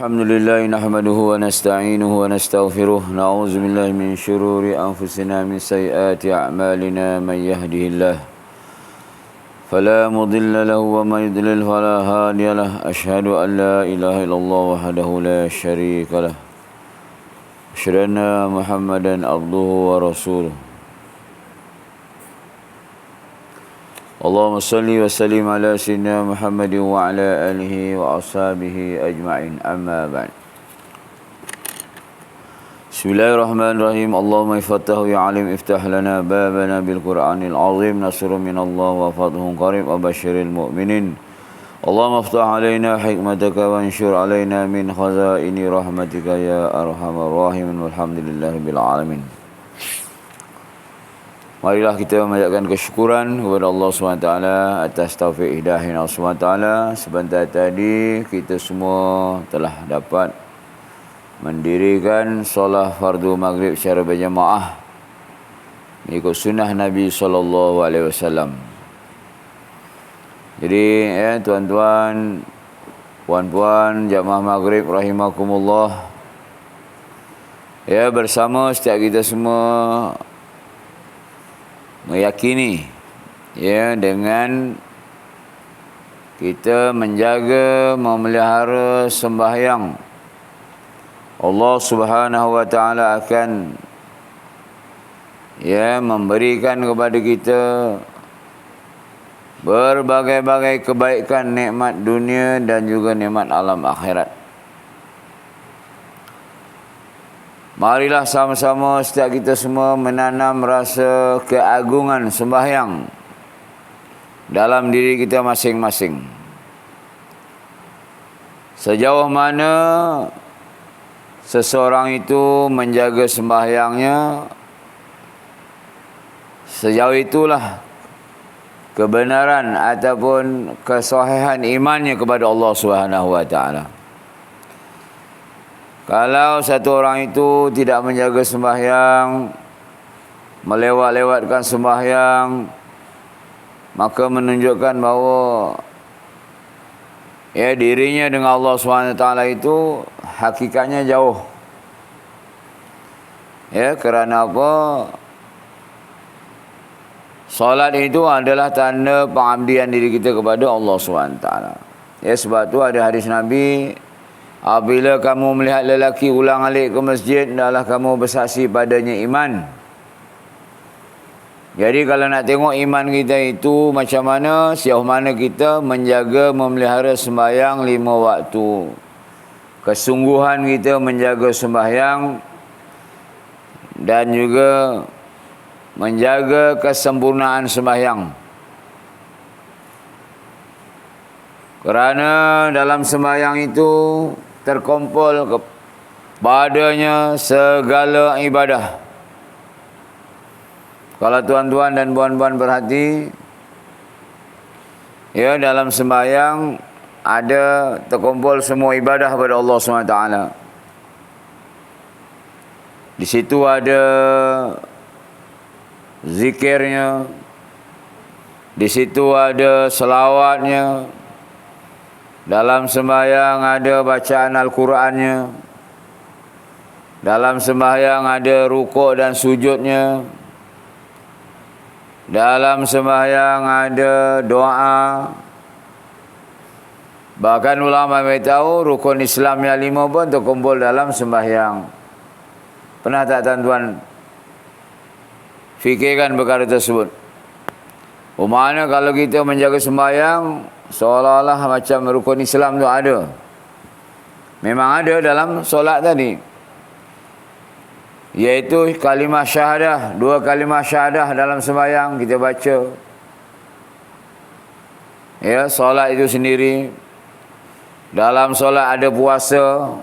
الحمد لله نحمده ونستعينه ونستغفره نعوذ بالله من شرور أنفسنا من سيئات أعمالنا من يهده الله فلا مضل له ومن يضلل فلا هادي له أشهد أن لا إله إلا الله وحده لا شريك له أشهد أن محمدا عبده ورسوله اللهم صل وسلم على سيدنا محمد وعلى آله وأصحابه أجمعين أما بعد بسم الله الرحمن الرحيم اللهم افتح يا عليم افتح لنا بابنا بالقرآن العظيم نصر من الله وفضل قريب وبشر المؤمنين اللهم افتح علينا حكمتك وانشر علينا من خزائن رحمتك يا أرحم الراحمين والحمد لله رب العالمين. Marilah kita memanjatkan kesyukuran kepada Allah SWT atas taufik hidayah Allah SWT. Sebentar tadi kita semua telah dapat mendirikan solat fardu maghrib secara berjamaah mengikut sunnah Nabi SAW. Jadi tuan-tuan, puan-puan jamaah maghrib rahimakumullah, bersama setiap kita semua meyakini dengan kita menjaga, memelihara sembahyang, Allah Subhanahu wa taala akan memberikan kepada kita berbagai-bagai kebaikan, nikmat dunia dan juga nikmat alam akhirat. Marilah sama-sama setiap kita semua menanam rasa keagungan sembahyang dalam diri kita masing-masing. Sejauh mana seseorang itu menjaga sembahyangnya, sejauh itulah kebenaran ataupun kesahihan imannya kepada Allah Subhanahu wa taala. Kalau satu orang itu tidak menjaga sembahyang, melewat-lewatkan sembahyang, maka menunjukkan bahawa dirinya dengan Allah SWT itu hakikatnya jauh. Kerana apa? Solat itu adalah tanda pengabdian diri kita kepada Allah SWT. Sebab tu ada hadis Nabi, apabila kamu melihat lelaki ulang-alik ke masjid, hendaklah kamu bersaksi padanya iman. Jadi kalau nak tengok iman kita itu macam mana, sejauh mana kita menjaga, memelihara sembahyang 5 waktu. Kesungguhan kita menjaga sembahyang dan juga menjaga kesempurnaan sembahyang. Kerana dalam sembahyang itu terkumpul padanya segala ibadah. Kalau tuan-tuan dan puan-puan berhati, dalam sembahyang ada terkumpul semua ibadah kepada Allah SWT. Di situ ada zikirnya, di situ ada selawatnya, dalam sembahyang ada bacaan Al-Qurannya, dalam sembahyang ada rukuk dan sujudnya, dalam sembahyang ada doa. Bahkan ulama beritahu rukun Islam yang 5 pun terkumpul dalam sembahyang. Pernah tak tuan-tuan fikirkan perkara tersebut? Umpamanya kalau kita menjaga sembahyang, seolah-olah macam rukun Islam tu ada. Memang ada dalam solat tadi, iaitu kalimah syahadah, 2 kalimah syahadah dalam sembahyang kita baca. Solat itu sendiri. Dalam solat ada puasa,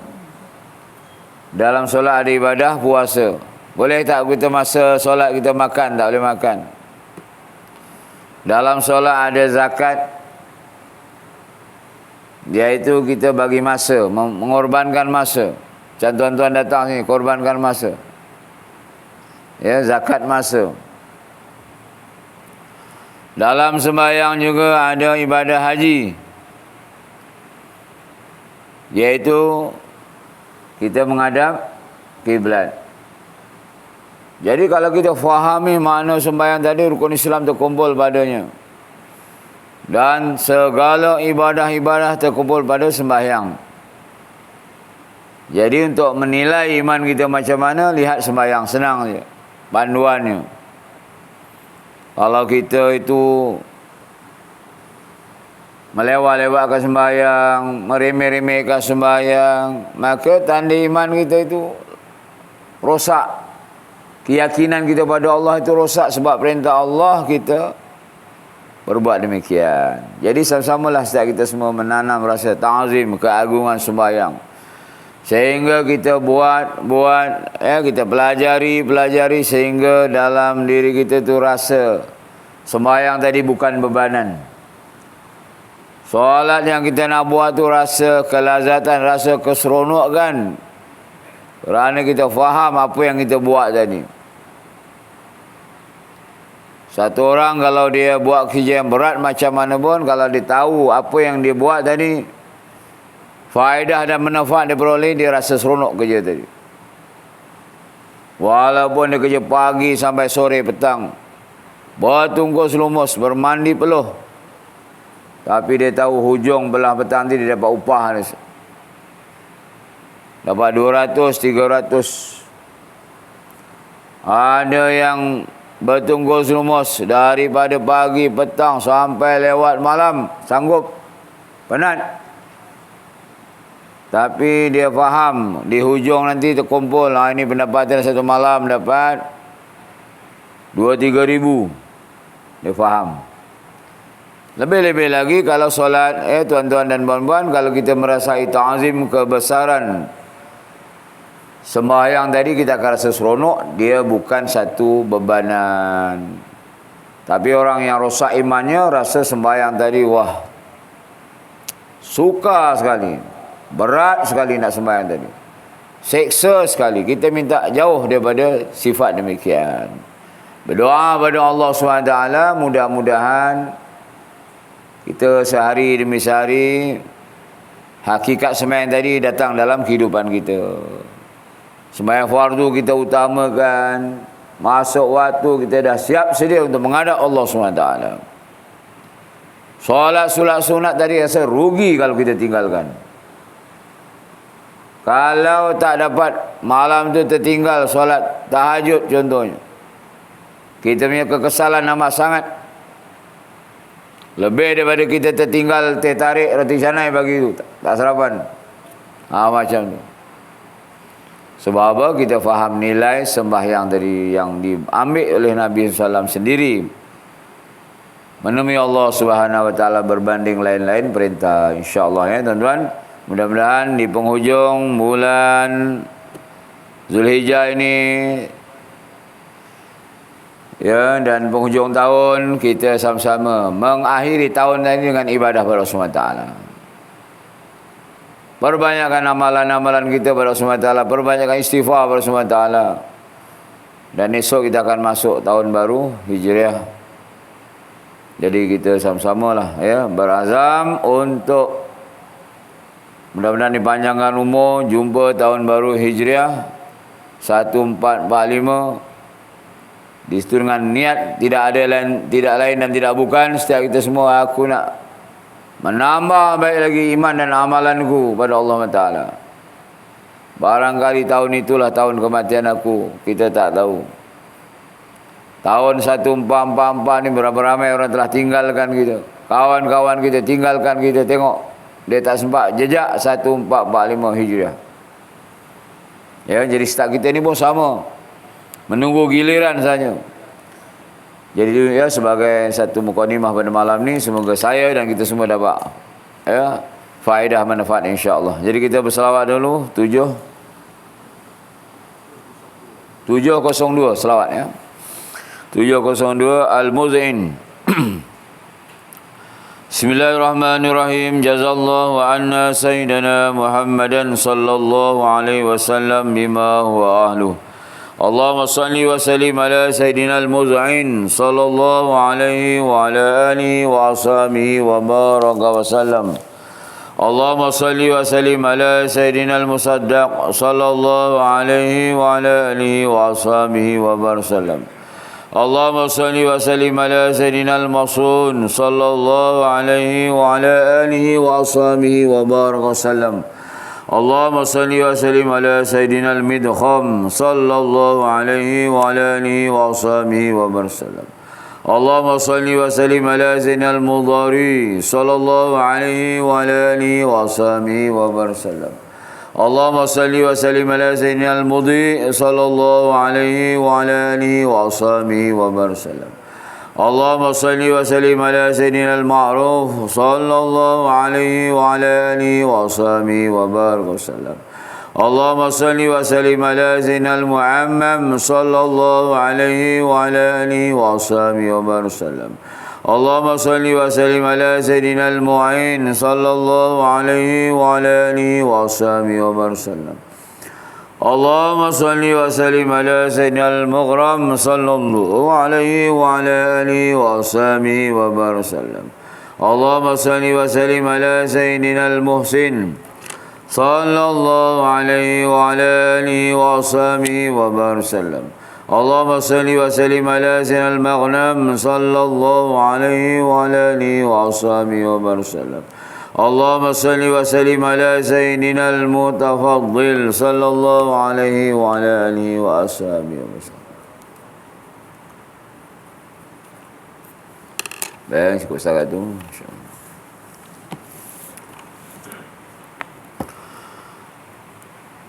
dalam solat ada ibadah puasa. Boleh tak kita masa solat kita makan? Tak boleh makan. Dalam solat ada zakat, iaitu kita bagi masa, mengorbankan masa. Macam tuan-tuan datang sini, korbankan masa. Zakat masa. Dalam sembahyang juga ada ibadah haji, iaitu kita menghadap kiblat. Jadi kalau kita fahami makna sembahyang tadi, rukun Islam terkumpul padanya. Dan segala ibadah-ibadah terkumpul pada sembahyang. Jadi untuk menilai iman kita macam mana, lihat sembahyang. Senang je panduannya. Kalau kita itu melewat-lewatkan sembahyang, meremeh-remehkan sembahyang, maka tanda iman kita itu rosak. Keyakinan kita pada Allah itu rosak sebab perintah Allah kita berbuat demikian. Jadi sama-samalah setiap kita semua menanam rasa ta'zim, keagungan sembahyang. Sehingga kita buat kita pelajari sehingga dalam diri kita tu rasa sembahyang tadi bukan bebanan. Solat yang kita nak buat tu rasa kelazatan, rasa keseronokan. Kerana kita faham apa yang kita buat tadi. Satu orang kalau dia buat kerja yang berat macam mana pun, kalau dia tahu apa yang dia buat tadi, faedah dan manfaat dia peroleh, dia rasa seronok kerja tadi. Walaupun dia kerja pagi sampai sore petang, bertungkus lumus, bermandi peluh, tapi dia tahu hujung belah petang nanti dia dapat upah dia. Dapat 200, 300. Ada yang bertungkus lumus daripada pagi petang sampai lewat malam, sanggup, penat. Tapi dia faham di hujung nanti terkumpul, ini pendapatan satu malam dapat 2-3 ribu. Dia faham. Lebih-lebih lagi kalau solat, tuan-tuan dan puan-puan, kalau kita merasai ta'zim kebesaran sembahyang tadi, kita akan rasa seronok. Dia bukan satu bebanan. Tapi orang yang rosak imannya, rasa sembahyang tadi, wah, suka sekali, berat sekali nak sembahyang tadi, seksa sekali. Kita minta jauh daripada sifat demikian. Berdoa pada Allah SWT, mudah-mudahan kita sehari demi sehari hakikat sembahyang tadi datang dalam kehidupan kita. Sembahyang fardu kita utamakan. Masuk waktu kita dah siap sedia untuk menghadap Allah SWT. Solat sunat tadi rasa rugi kalau kita tinggalkan. Kalau tak dapat malam tu tertinggal solat tahajud contohnya, kita punya kekesalan amat sangat. Lebih daripada kita tertinggal teh tarik roti canai pagi tu, tak sarapan. Macam tu. Sebab apa? Kita faham nilai sembahyang tadi yang diambil oleh Nabi SAW sendiri. Menemui Allah Subhanahu Wa Taala berbanding lain-lain perintah. InsyaAllah ya tuan-tuan. Mudah-mudahan di penghujung bulan Zulhijjah ini, ya, dan penghujung tahun, kita sama-sama mengakhiri tahun ini dengan ibadah kepada Allah SWT. Perbanyakkan amalan-amalan kita kepada Allah SWT, perbanyakkan istighfar kepada Allah SWT. Dan esok kita akan masuk tahun baru Hijriah. Jadi kita sama-sama lah ya, berazam untuk mudah-mudahan dipanjangkan umur, jumpa tahun baru Hijriah 1445. Di situ dengan niat tidak lain dan tidak bukan, setiap kita semua, aku nak menambah baik lagi iman dan amalanku pada Allah Taala. Barangkali tahun itulah tahun kematian aku, kita tak tahu. Tahun 1444 ni berapa ramai orang telah tinggalkan kita. Kawan-kawan kita tinggalkan kita, tengok dia tak sempat jejak 1445 Hijriah. Ya, jadi start kita ni pun sama, menunggu giliran saja. Jadi ya, sebagai satu mukadimah pada malam ni, semoga saya dan kita semua dapat ya faedah manfaat insya-Allah. Jadi kita berselawat dulu 702 selawat ya. 702 Al-Muz'in. Bismillahirrahmanirrahim. Jazallahu anna sayyidina Muhammadan sallallahu alaihi wasallam bima huwa ahluh. Allahumma salli wa sallim ala sayyidina al-Muz'in sallallahu alaihi wa ala alihi wa ashabihi wa baraka wa sallam. Allahumma salli wa sallim ala Sayyidina al-Musaddaq sallallahu alaihi wa ala alihi wa ashabihi wa barsallam. Allahumma salli wa sallim ala Sayyidina al-Masun sallallahu alaihi wa ala alihi wa ashabihi wa barsallam. Allahumma salli wa sallim ala Sayyidina al-Midkham sallallahu alaihi wa ala alihi wa ashabihi wa barsallam. Allahumma salli wa sallim ala Sayyidina al-Mudhari sallallahu alaihi wa ala alihi wa ashabihi wa barsallam. Allahumma salli wa sallim ala Sayyidina al-Mudhi sallallahu alaihi wa ala alihi wa ashabihi wa barsallam. Allahumma salli wa sallim ala Sayyidina al-Ma'ruf sallallahu alaihi wa ala alihi wa ashabihi wa barsallam. Allahumma salli wa sallim ala Sayyidina al-Mu'ammam sallallahu alaihi wa ala alihi wa ashabihi wa barsallam. Allahumma salli wa sallim ala Sayyidina al-Mu'in sallallahu alaihi wa ala alihi wa ashabihi wa barsallam. Allahumma salli wa sallim ala Sayyidina al-Mughram sallallahu alaihi wa ala alihi wa ashabihi wa barsallam. Allahumma salli wa sallim ala Sayyidina al-Muhsin sallallahu alaihi wa ala alihi wa ashabihi wa barsallam. Allahumma salli wa sallim ala Sayyidina al-Maghnam sallallahu alaihi wa ala alihi wa ashabihi wa barsallam. Allahumma salli wa sallim ala Sayyidina al-Mutafaddil sallallahu alaihi wa ala alihi wa ashabihi wa sallam. Baik, cukup setakat tu.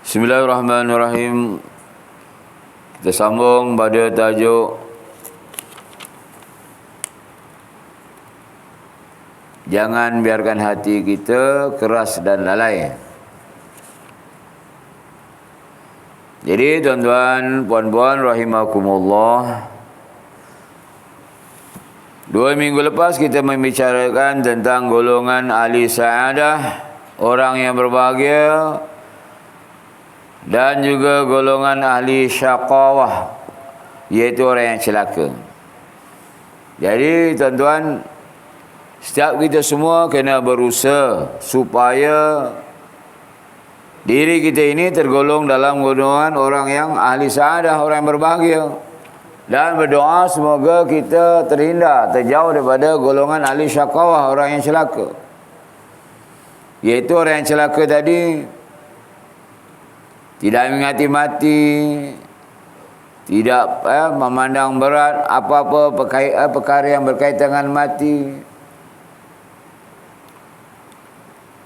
Bismillahirrahmanirrahim. Kita sambung pada tajuk jangan biarkan hati kita keras dan lalai. Jadi tuan-tuan, puan-puan rahimakumullah, 2 minggu lepas kita membicarakan tentang golongan ahli sa'adah, orang yang berbahagia, dan juga golongan ahli syaqawah, iaitu orang yang celaka. Jadi tuan-tuan, setiap kita semua kena berusaha supaya diri kita ini tergolong dalam golongan orang yang ahli sa'adah, orang yang berbahagia. Dan berdoa semoga kita terhindar, terjauh daripada golongan ahli syaqawah, orang yang celaka. Iaitu orang yang celaka tadi tidak mengingati mati, tidak memandang berat apa-apa perkara yang berkaitan dengan mati.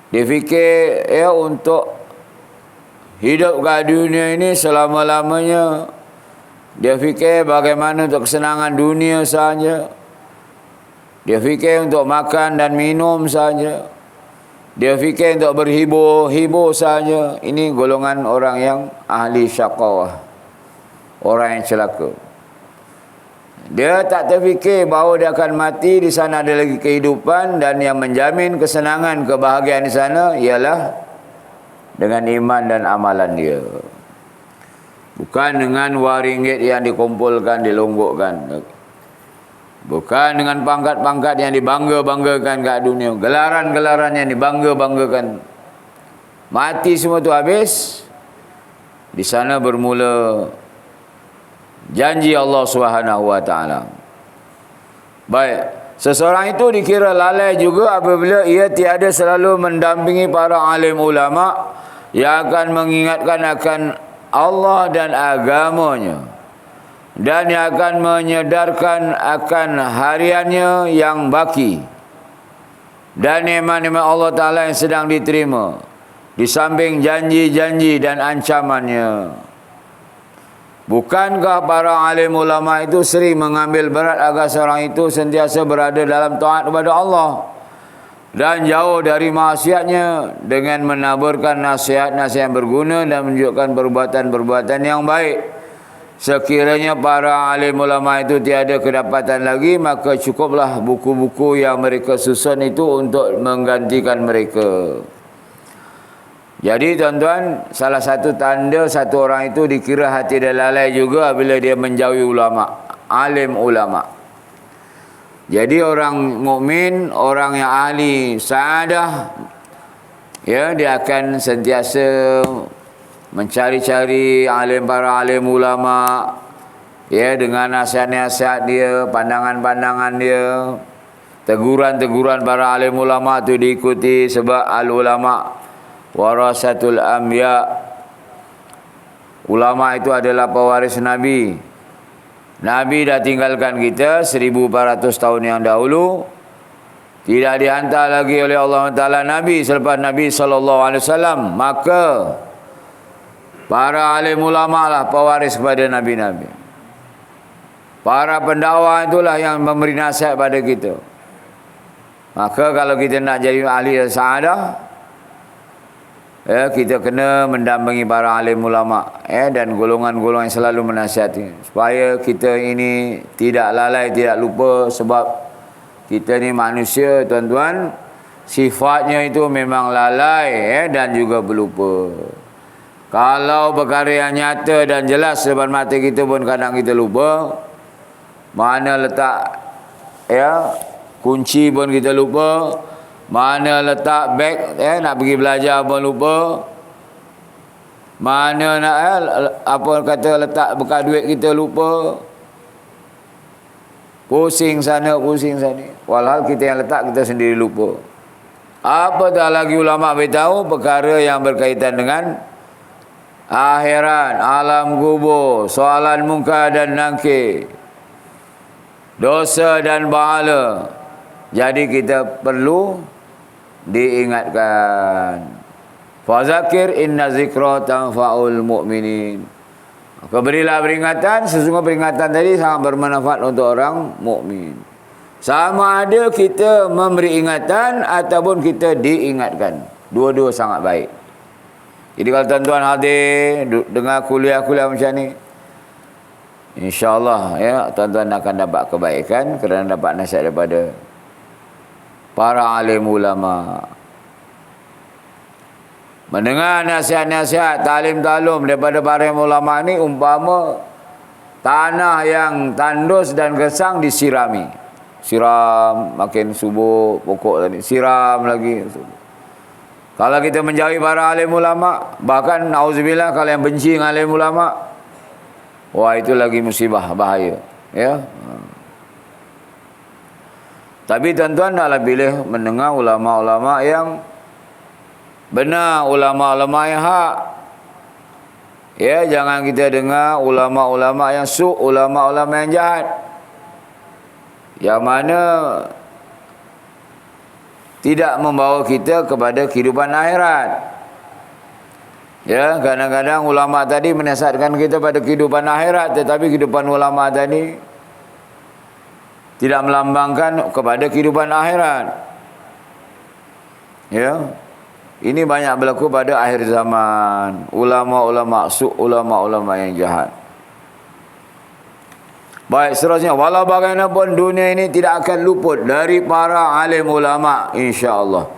Dia fikir untuk hidup kat dunia ini selama-lamanya. Dia fikir bagaimana untuk kesenangan dunia saja. Dia fikir untuk makan dan minum saja. Dia fikir untuk berhibur saja. Ini golongan orang yang ahli syaqawah, orang yang celaka. Dia tak terfikir bahawa dia akan mati, di sana ada lagi kehidupan, dan yang menjamin kesenangan, kebahagiaan di sana ialah dengan iman dan amalan dia. Bukan dengan wang ringgit yang dikumpulkan, dilonggokkan. Bukan dengan pangkat-pangkat yang dibangga-banggakan kat dunia, gelaran-gelaran yang dibangga-banggakan. Mati semua tu habis. Di sana bermula janji Allah Subhanahu wa taala. Baik, seseorang itu dikira lalai juga apabila ia tiada selalu mendampingi para alim ulama yang akan mengingatkan akan Allah dan agamanya, dan yang akan menyedarkan akan hariannya yang baki dan nikmat-nikmat Allah Ta'ala yang sedang diterima, di samping janji-janji dan ancamannya. Bukankah para alim ulama itu sering mengambil berat agar seorang itu sentiasa berada dalam taat kepada Allah dan jauh dari maksiatnya, dengan menaburkan nasihat-nasihat yang berguna dan menunjukkan perbuatan-perbuatan yang baik. Sekiranya para alim ulama itu tiada kedapatan lagi, maka cukuplah buku-buku yang mereka susun itu untuk menggantikan mereka. Jadi tuan-tuan, salah satu tanda satu orang itu dikira hati dia lalai juga bila dia menjauhi ulama, alim ulama. Jadi orang mukmin, orang yang ahli sa'adah, Ya, dia akan sentiasa mencari-cari para alim ulama, ya, dengan nasihat-nasihat dia, pandangan-pandangan dia, teguran-teguran para alim ulama tu diikuti, sebab al ulama warasatul anbiya. Ulama itu adalah pewaris Nabi. Nabi dah tinggalkan kita 1400 tahun yang dahulu. Tidak dihantar lagi oleh Allah Ta'ala Nabi selepas Nabi SAW. Maka para alim ulama lah pewaris kepada Nabi-Nabi. Para pendakwah itulah yang memberi nasihat pada kita. Maka kalau kita nak jadi ahli sa'adah, ya, kita kena mendampingi para alim ulama, ya, dan golongan-golongan yang selalu menasihati, supaya kita ini tidak lalai, tidak lupa. Sebab kita ni manusia, tuan-tuan, sifatnya itu memang lalai, ya, dan juga berlupa. Kalau perkara yang nyata dan jelas depan mata kita pun kadang kita lupa. Mana letak, ya, kunci pun kita lupa. Mana letak beg, nak pergi belajar pun lupa. Mana nak, apa kata, letak bekas duit kita lupa. Pusing sana, pusing sana. Walhal kita yang letak, kita sendiri lupa. Apatah lagi ulama beritahu perkara yang berkaitan dengan akhirat, alam kubur, soalan munkar dan nakir, dosa dan pahala. Jadi kita perlu diingatkan. Fazakir inna zikra tanfa'ul mu'minin. Maka berilah peringatan, sesungguhnya peringatan tadi sangat bermanfaat untuk orang mukmin. Sama ada kita memberi ingatan ataupun kita diingatkan. Dua-dua sangat baik. Jadi kalau tuan-tuan hadir dengar kuliah-kuliah macam ni, insya-Allah, ya, tuan-tuan akan dapat kebaikan kerana dapat nasihat daripada para alim ulama. Mendengar nasihat-nasihat, talim-talum daripada para ulama ni umpama tanah yang tandus dan gesang disirami. Siram, makin subur pokok tadi, siram lagi. Kalau kita menjauhi para alim ulama, bahkan nauzubillah kalau yang benci dengan alim ulama, wah, itu lagi musibah, bahaya, ya. Tapi tuan-tuan naklah pilih mendengar ulama-ulama yang benar, ulama-ulama yang hak. Ya, jangan kita dengar ulama-ulama yang ulama-ulama yang jahat, yang mana tidak membawa kita kepada kehidupan akhirat. Ya, kadang-kadang ulama tadi menasihatkan kita pada kehidupan akhirat, tetapi kehidupan ulama tadi tidak melambangkan kepada kehidupan akhirat. Ya. Ini banyak berlaku pada akhir zaman. Ulama-ulama ulama-ulama yang jahat. Baik, seterusnya, walau bagaimanapun dunia ini tidak akan luput dari para alim ulama, insya-Allah.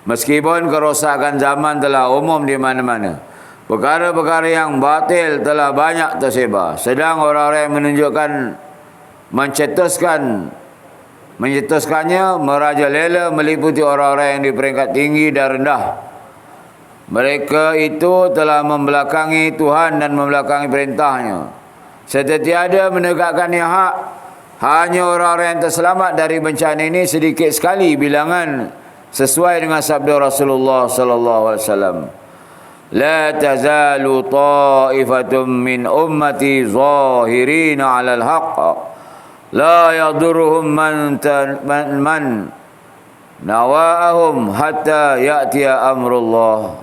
Meskipun kerosakan zaman telah umum di mana-mana, perkara-perkara yang batil telah banyak tersebar, sedang orang-orang yang mencetuskannya merajalela meliputi orang-orang yang di peringkat tinggi dan rendah. Mereka itu telah membelakangi Tuhan dan membelakangi perintahnya, serta tiada menegakkan yang hak. Hanya orang-orang yang terselamat dari bencana ini sedikit sekali bilangan, sesuai dengan sabda Rasulullah sallallahu alaihi wasallam. La tazalu ta'ifatum min ummati zahirina 'alal haqq la yadurruhum man nawa'ahum hatta ya'tiya amrullah.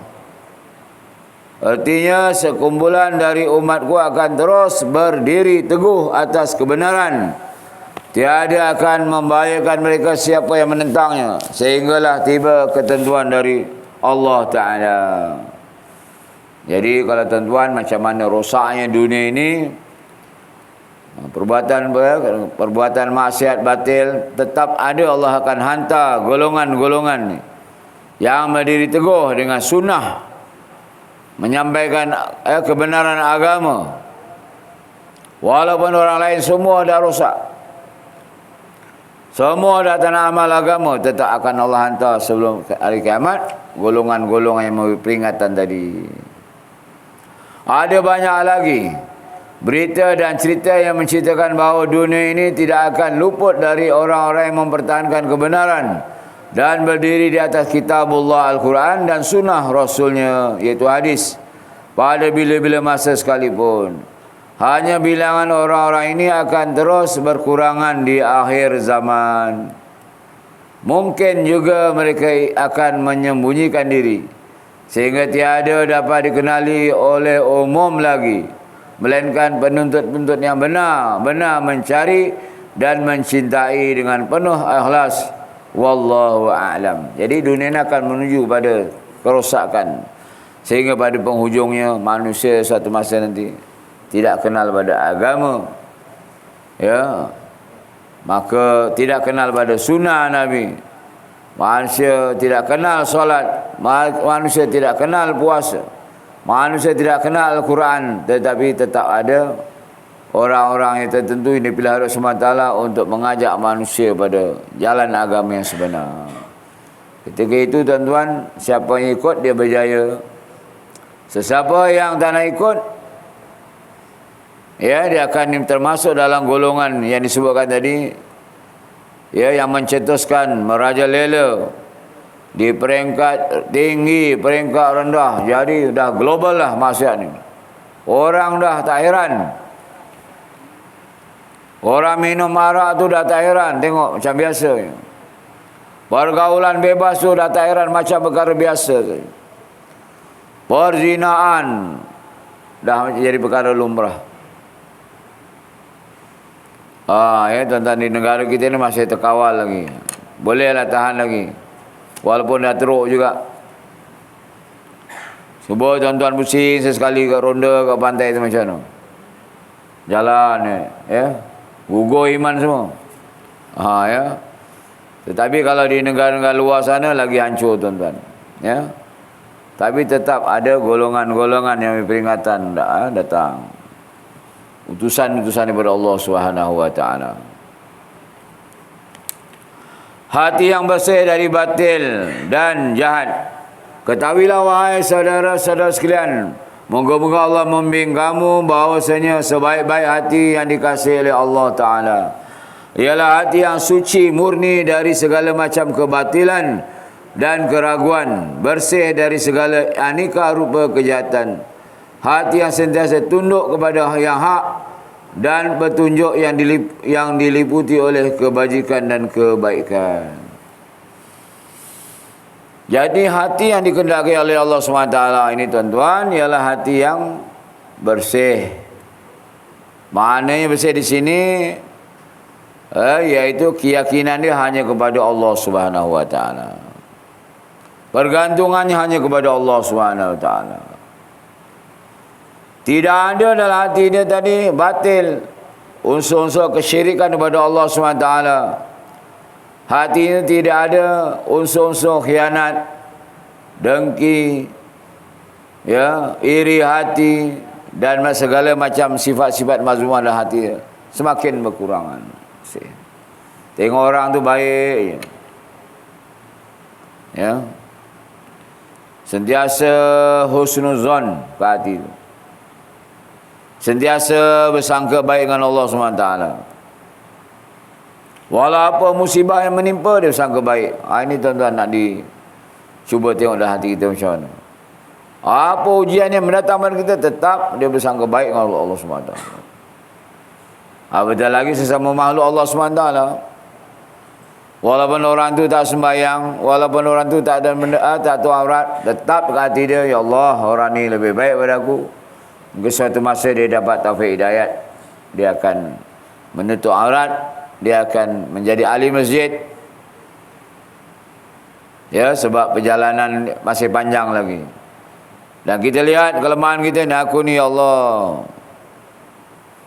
Artinya, sekumpulan dari umatku akan terus berdiri teguh atas kebenaran. Tiada akan membahayakan mereka siapa yang menentangnya, sehinggalah tiba ketentuan dari Allah Ta'ala. Jadi kalau tuan-tuan, macam mana rosaknya dunia ini, perbuatan maksiat batil, tetap ada, Allah akan hantar golongan-golongan yang berdiri teguh dengan sunnah, menyampaikan kebenaran agama. Walaupun orang lain semua dah rosak, semua dah tanah amal agama, tetap akan Allah hantar sebelum hari kiamat golongan-golongan yang memberi peringatan tadi. Ada banyak lagi berita dan cerita yang menceritakan bahawa dunia ini tidak akan luput dari orang-orang yang mempertahankan kebenaran dan berdiri di atas kitabullah Al-Quran dan sunnah Rasulnya, iaitu hadis, pada bila-bila masa sekalipun. Hanya bilangan orang-orang ini akan terus berkurangan di akhir zaman. Mungkin juga mereka akan menyembunyikan diri sehingga tiada dapat dikenali oleh umum lagi, melainkan penuntut-penuntut yang benar-benar mencari dan mencintai dengan penuh ikhlas. Wallahu a'lam. Jadi dunia ini akan menuju pada kerosakan, sehingga pada penghujungnya manusia suatu masa nanti tidak kenal pada agama, ya, maka tidak kenal pada sunnah Nabi. Manusia tidak kenal solat, manusia tidak kenal puasa, manusia tidak kenal Al-Quran, tetapi tetap ada orang-orang yang tertentu yang dipilih Allah SWT untuk mengajak manusia pada jalan agama yang sebenar. Ketika itu tuan-tuan, siapa yang ikut dia berjaya. Sesiapa yang tak nak ikut, ya, dia akan termasuk dalam golongan yang disebutkan tadi, ya, yang mencetuskan merajalela di peringkat tinggi, peringkat rendah. Jadi dah global lah maksiat ni. Orang dah tak heran. Orang minum arak tu dah tak heran, tengok macam biasa. Pergaulan bebas tu dah tak heran, macam perkara biasa. Perzinaan dah jadi perkara lumrah. Ya tuan-tuan, di negara kita ni masih terkawal lagi. Bolehlah tahan lagi, walaupun dah teruk juga. Cuba tuan-tuan pusing sesekali ke ronda ke pantai tu macam mana. Jalan ya, gugur iman semua. Ya. Tetapi kalau di negara-negara luar sana lagi hancur tuan-tuan. Ya. Tapi tetap ada golongan-golongan yang peringatan datang. Utusan-utusan daripada Allah Subhanahu wa taala. Hati yang bersih dari batil dan jahat. Ketahuilah wahai saudara-saudara sekalian, moga-moga Allah membimbing kamu bahawasanya sebaik-baik hati yang dikasihi oleh Allah taala ialah hati yang suci, murni dari segala macam kebatilan dan keraguan, bersih dari segala aneka rupa kejahatan. Hati yang sentiasa tunduk kepada yang hak dan petunjuk yang diliputi oleh kebajikan dan kebaikan. Jadi hati yang dikehendaki oleh Allah SWT ini tuan-tuan ialah hati yang bersih. Maknanya bersih di sini iaitu keyakinan dia hanya kepada Allah Subhanahu wa taala. Pergantungannya hanya kepada Allah Subhanahu wa taala. Tidak ada dalam hati dia tadi batil, unsur-unsur kesyirikan kepada Allah SWT. Hati ini tidak ada unsur-unsur khianat, dengki, ya, iri hati dan segala macam sifat-sifat mazmumah dalam hati dia. Semakin berkurangan. Tengok orang tu baik, ya, sentiasa husnuzon ke hati tu, sentiasa bersangka baik dengan Allah SWT. Walau apa musibah yang menimpa, dia bersangka baik. Ini tuan-tuan nak cuba tengok dalam hati kita macam mana. Apa ujian yang mendatang pada kita, tetap dia bersangka baik dengan Allah SWT. Betul lagi sesama makhluk Allah SWT. Walaupun orang tu tak sembahyang, walaupun orang tu tak ada benda, tak tahu aurat, tetap ke hati dia, ya Allah, orang ni lebih baik pada aku. Mungkin suatu masa dia dapat taufik hidayat, dia akan menutup aurat, dia akan menjadi ahli masjid. Ya, sebab perjalanan masih panjang lagi. Dan kita lihat kelemahan kita, aku ni ya Allah,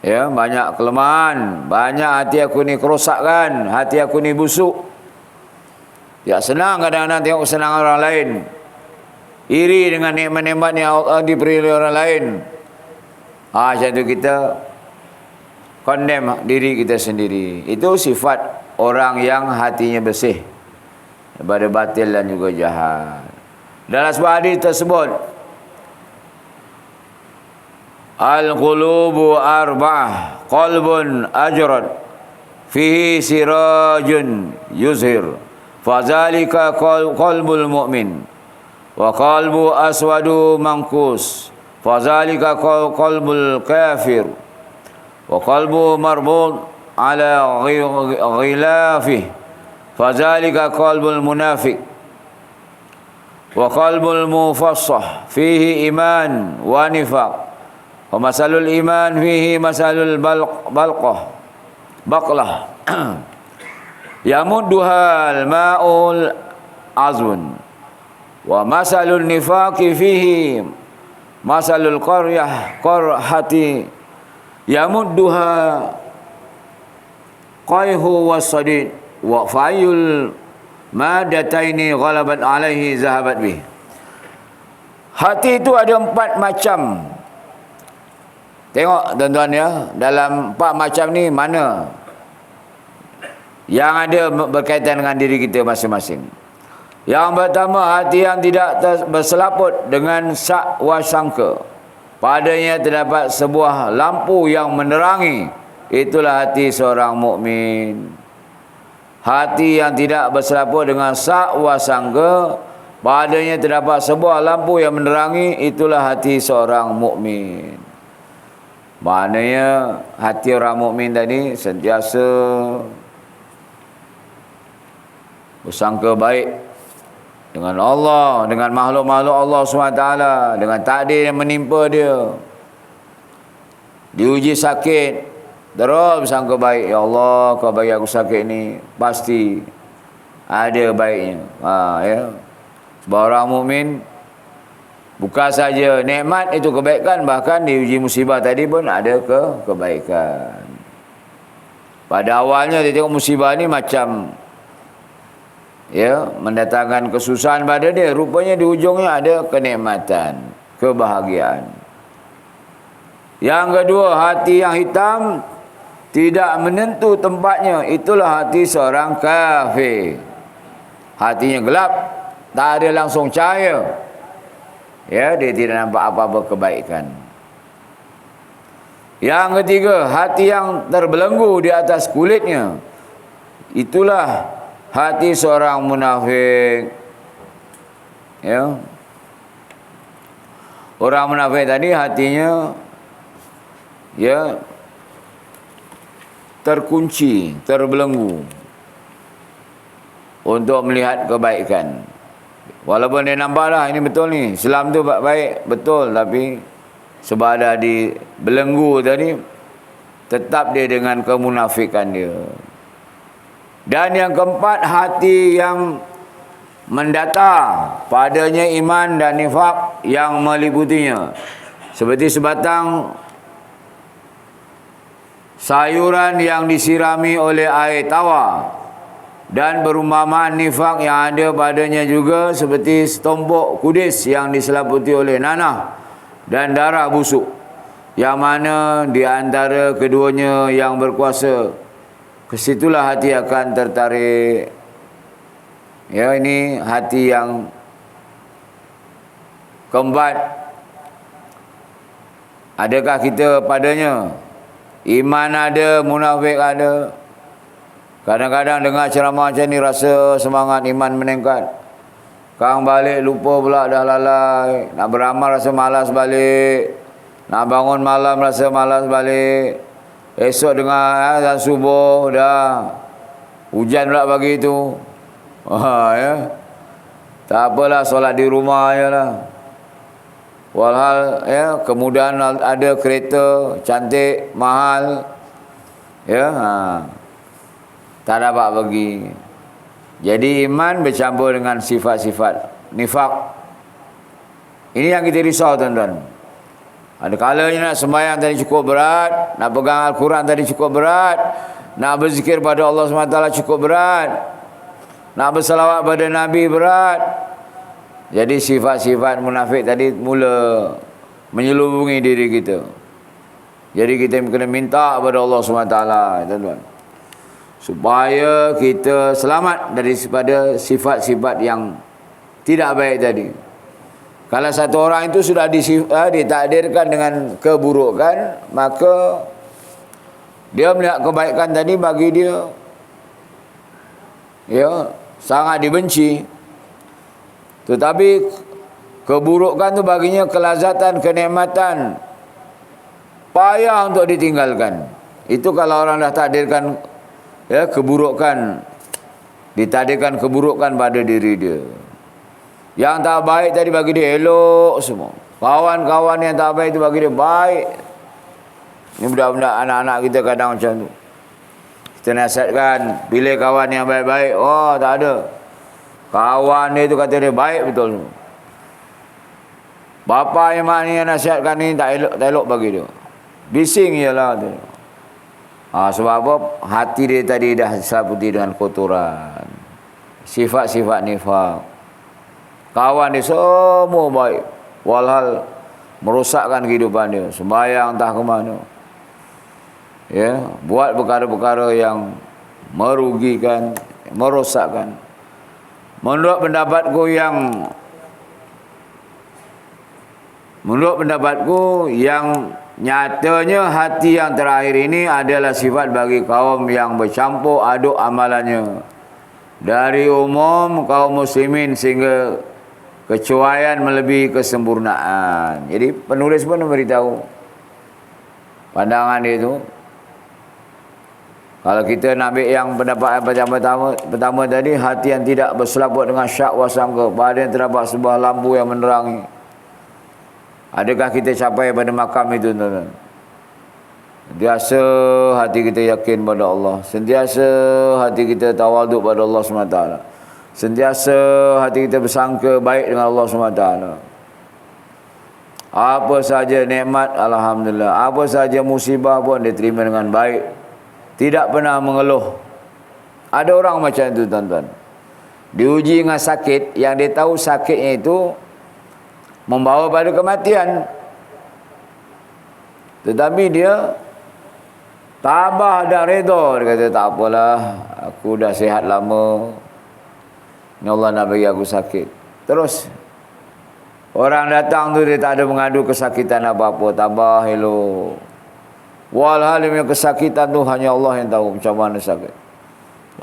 ya, banyak kelemahan, banyak hati aku ni kerosakan, hati aku ni busuk. Ya, senang kadang-kadang tengok kesenangan orang lain, iri dengan nikmat-nikmat yang Allah diberi oleh orang lain. Macam tu kita condemn diri kita sendiri. Itu sifat orang yang hatinya bersih daripada batil dan juga jahat. Dalam sebuah hadis tersebut, al-qulubu arba'ah, qalbun ajrad, fihi sirajun yuzhir, fadzalika qalbul mu'min, wa qalbu aswadu mangkus, fadzalika qalbul kafir, wa qalbu marbut ala ghilafih, fadzalika qalbul munafiq, wa qalbul mufassah fihi iman wa nifaq, wa masalul iman fihi masalul baqlah yamudduhal ma'ul azun, wa masalul nifaqi fihi masalul qarhati yamudduha qayhu wasadid, wa fayul madataini ghalabat alaihi zahabat bih. Hati itu ada 4 macam. Tengok tuan-tuan ya, dalam 4 macam ni mana yang ada berkaitan dengan diri kita masing-masing. Yang pertama, hati yang tidak berselaput dengan syak wa sangka. Padanya terdapat sebuah lampu yang menerangi. Itulah hati seorang mukmin. Hati yang tidak berselaput dengan syak wa sangka, padanya terdapat sebuah lampu yang menerangi. Itulah hati seorang mukmin. Maknanya hati orang mukmin tadi sentiasa bersangka baik dengan Allah, dengan makhluk-makhluk Allah SWT, dengan takdir yang menimpa dia. Diuji sakit, terus bersangka baik. Ya Allah, kau bagi aku sakit ni, pasti ada baiknya. Ya. Sebab orang mukmin bukan saja nikmat itu kebaikan, bahkan diuji musibah tadi pun ada kebaikan. Pada awalnya dia tengok musibah ni macam mendatangkan kesusahan pada dia, rupanya di ujungnya ada kenikmatan, kebahagiaan. Yang kedua, hati yang hitam tidak menentu tempatnya. Itulah hati seorang kafir. Hatinya gelap, tak ada langsung cahaya. Ya, dia tidak nampak apa-apa kebaikan. Yang ketiga, hati yang terbelenggu di atas kulitnya. Itulah hati seorang munafik. Ya. Orang munafik tadi hatinya terkunci, terbelenggu untuk melihat kebaikan. Walaupun dia nampak lah ini betul ni, Islam tu baik, betul, tapi sebab ada di belenggu tadi, tetap dia dengan kemunafikan dia. Dan yang keempat, hati yang mendata padanya iman dan nifak yang meliputinya, seperti sebatang sayuran yang disirami oleh air tawar. Dan perumpamaan nifak yang ada padanya juga seperti setumpuk kudis yang diselaputi oleh nanah dan darah busuk, yang mana di antara keduanya yang berkuasa, kesitulah hati akan tertarik. Ya, ini hati yang keempat. Adakah kita padanya? Iman ada, munafik ada. Kadang-kadang dengar ceramah macam ni rasa semangat iman meningkat. Kang balik lupa pula dah lalai. Nak beramal rasa malas balik. Nak bangun malam rasa malas balik. Esok dengar azan subuh dah hujan pula pagi tu. Ya. Tak apalah, solat di rumah ajalah. Walhal kemudahan ada, kereta cantik, mahal. Ya, tak dapat pergi. Jadi iman bercampur dengan sifat-sifat nifak. Ini yang kita risau, tuan-tuan. Ada kalanya nak sembahyang tadi cukup berat, nak pegang Al-Quran tadi cukup berat, nak berzikir pada Allah SWT cukup berat, nak bersalawat pada Nabi berat. Jadi sifat-sifat munafik tadi mula menyelubungi diri kita. Jadi kita kena minta kepada Allah SWT, tuan-tuan, supaya kita selamat daripada sifat-sifat yang tidak baik tadi. Kalau satu orang itu sudah ditakdirkan dengan keburukan, maka dia melihat kebaikan tadi bagi dia sangat dibenci. Tetapi keburukan itu baginya kelazatan, kenikmatan, payah untuk ditinggalkan. Itu kalau orang dah takdirkan keburukan, ditakdirkan keburukan pada diri dia. Yang tak baik tadi bagi dia elok semua. Kawan-kawan yang tak baik itu bagi dia baik. Ini budak-budak anak-anak kita kadang macam tu. Kita nasihatkan, pilih kawan yang baik-baik. Oh, tak ada. Kawan dia tu kata dia baik betul. Bapa yang mak ni yang nasihatkan ni tak elok bagi dia. Bising ialah tu. Sebab apa? Hati dia tadi dah seliputi dengan kotoran. Sifat-sifat nifak. Kawan dia semua baik. Walhal merosakkan kehidupan dia. Sembahyang entah ke mana. Buat perkara-perkara yang merugikan, merosakkan. Menurut pendapatku yang nyatanya hati yang terakhir ini adalah sifat bagi kaum yang bercampur aduk amalannya. Dari umum kaum muslimin sehingga kecuaian melebihi kesempurnaan. Jadi penulis pun memberitahu pandangan dia itu. Kalau kita nak ambil yang pendapat pertama tadi, hati yang tidak berselaput dengan syak wasangka, pada yang terdapat sebuah lampu yang menerangi. Adakah kita capai pada makam itu, tuan-tuan? Sentiasa hati kita yakin pada Allah. Sentiasa hati kita tawaduk pada Allah SWT. Sentiasa hati kita bersangka baik dengan Allah SWT. Apa saja nikmat, alhamdulillah. Apa saja musibah pun dia terima dengan baik. Tidak pernah mengeluh. Ada orang macam itu, tuan-tuan. Diuji dengan sakit, yang dia tahu sakitnya itu membawa pada kematian. Tetapi dia tabah dan redha. Dia kata, tak apalah, aku dah sihat lama. Ni Allah nak bagi aku sakit. Terus orang datang tu dia tak ada mengadu kesakitan apa-apa, tabah elok. Walhal yang kesakitan tu hanya Allah yang tahu macam mana sakit.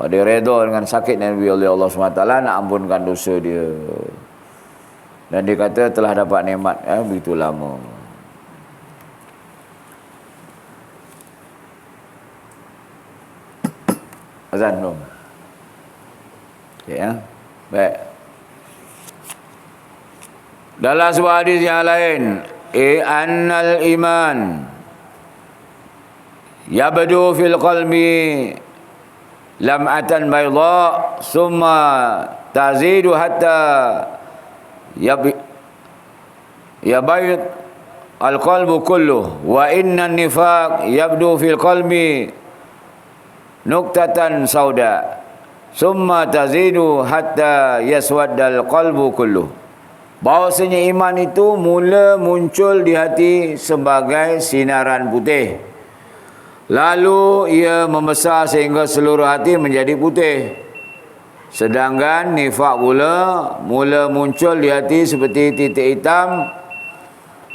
Dia redha dengan sakit yang diberi oleh Allah SWT, nak ampunkan dosa dia. Dan dia kata telah dapat nikmat begitu lama. Azan belum? Okay, baik. Dalam sebuah hadis yang lain, annal iman yabdu fil qalbi lam'atan bayda summa tazidu hatta yabayt al-qalbu kulluh wa inna an-nifaq yabdu fil qalbi nuktatan sauda summa tazidu hatta yaswaddal qalbu kulluh. Bahawasanya iman itu mula muncul di hati sebagai sinaran putih, lalu ia membesar sehingga seluruh hati menjadi putih. Sedangkan nifak pula mula muncul di hati seperti titik hitam,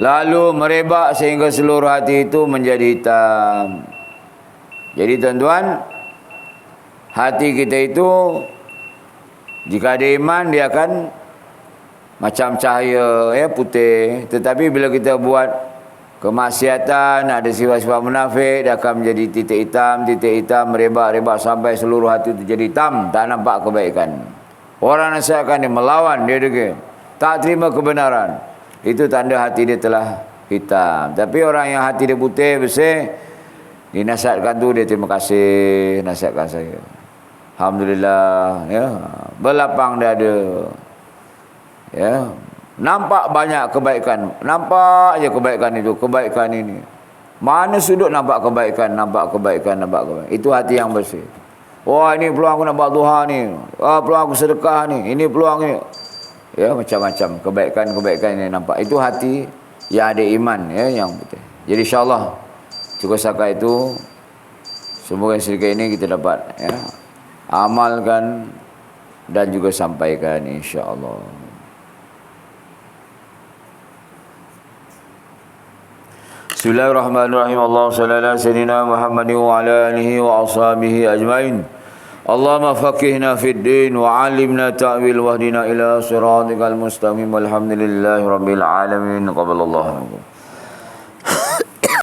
lalu merebak sehingga seluruh hati itu menjadi hitam. Jadi tuan-tuan, hati kita itu jika ada iman dia akan macam cahaya putih. Tetapi bila kita buat kemaksiatan, ada sifat-sifat munafik, dia akan menjadi titik hitam merebak-rebak sampai seluruh hati itu jadi hitam, tak nampak kebaikan. Orang nasihatkan dia melawan, dia degil, tak terima kebenaran. Itu tanda hati dia telah hitam. Tapi orang yang hati dia putih, bersih, dinasihatkan tu dia terima kasih, nasihatkan saya, alhamdulillah, berlapang dada, nampak banyak kebaikan, nampak je kebaikan itu, kebaikan ini. Mana sudut nampak kebaikan. Itu hati yang bersih. Wah, ini peluang aku nak buat duha ni. Peluang aku sedekah ni. Ini peluang ni. Macam-macam kebaikan ini nampak. Itu hati yang ada iman, yang betul. Jadi insya-Allah cukup setakat itu. Semoga sedikit ini kita dapat amalkan dan juga sampaikan insya-Allah. Bismillahirrahmanirrahim. Allahumma salli ala sayyidina Muhammadin wa ala alihi wa ashabihi ajma'in. Allahumma faqihna fid din wa 'allimna ta'wil wahdina ila siratikal mustaqim. Walhamdulillahi rabbil alamin. Qabalallahu.